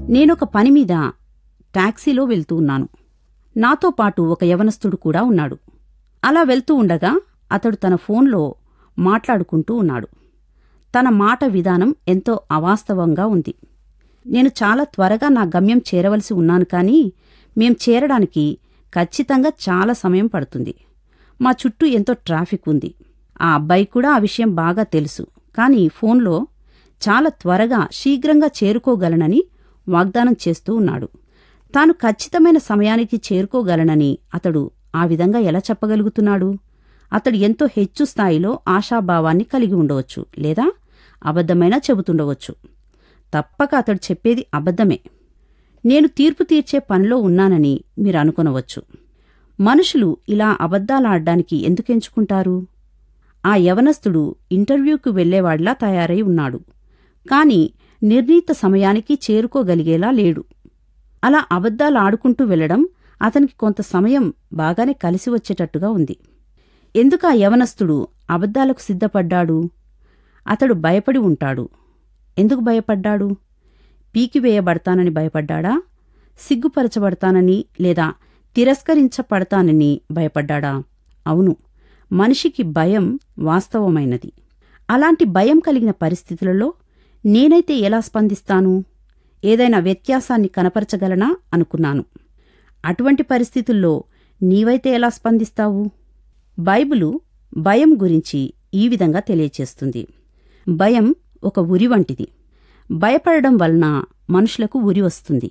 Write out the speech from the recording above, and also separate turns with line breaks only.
నేనొక పనిమీద టాక్సీలో వెళ్తూ ఉన్నాను. నాతో పాటు ఒక యవనస్తుడు కూడా ఉన్నాడు. అలా వెళ్తూ ఉండగా అతడు తన ఫోన్లో మాట్లాడుకుంటూ ఉన్నాడు. తన మాట విధానం ఎంతో అవాస్తవంగా ఉంది. నేను చాలా త్వరగా నా గమ్యం చేరవలసి ఉన్నాను, కానీ మేం చేరడానికి ఖచ్చితంగా చాలా సమయం పడుతుంది. మా చుట్టూ ఎంతో ట్రాఫిక్ ఉంది. ఆ అబ్బాయి కూడా ఆ విషయం బాగా తెలుసు. కానీ ఫోన్లో చాలా త్వరగా శీఘ్రంగా చేరుకోగలనని వాగ్దానం చేస్తూ ఉన్నాడు. తాను ఖచ్చితమైన సమయానికి చేరుకోగలనని అతడు ఆ విధంగా ఎలా చెప్పగలుగుతున్నాడు? అతడు ఎంతో హెచ్చు స్థాయిలో ఆశాభావాన్ని కలిగి ఉండవచ్చు, లేదా అబద్ధమైనా చెబుతుండవచ్చు. తప్పక అతడు చెప్పేది అబద్ధమే. నేను తీర్పు తీర్చే పనిలో ఉన్నానని మీరు అనుకొనవచ్చు. మనుషులు ఇలా అబద్ధాలాడ్డానికి ఎందుకెంచుకుంటారు? ఆ యవనస్తుడు ఇంటర్వ్యూకు వెళ్లేవాడిలా తయారై ఉన్నాడు, కాని నిర్ణీత సమయానికి చేరుకోగలిగేలా లేడు. అలా అబద్ధాలాడుకుంటూ వెళ్లడం అతనికి కొంత సమయం బాగానే కలిసి వచ్చేటట్టుగా ఉంది. ఎందుకు ఆ యవనస్తుడు అబద్ధాలకు సిద్ధపడ్డాడు? అతడు భయపడి ఉంటాడు. ఎందుకు భయపడ్డాడు? పీకివేయబడతానని భయపడ్డాడా? సిగ్గుపరచబడతానని లేదా తిరస్కరించబడతానని భయపడ్డాడా? అవును, మనిషికి భయం వాస్తవమైనది. అలాంటి భయం కలిగిన పరిస్థితులలో నేనైతే ఎలా స్పందిస్తాను? ఏదైనా వ్యత్యాసాన్ని కనపరచగలనా అనుకున్నాను. అటువంటి పరిస్థితుల్లో నీవైతే ఎలా స్పందిస్తావు? బైబిలు భయం గురించి ఈ విధంగా తెలియచేస్తుంది. భయం ఒక ఉరి వంటిది. భయపడడం వలన మనుషులకు ఉరి వస్తుంది.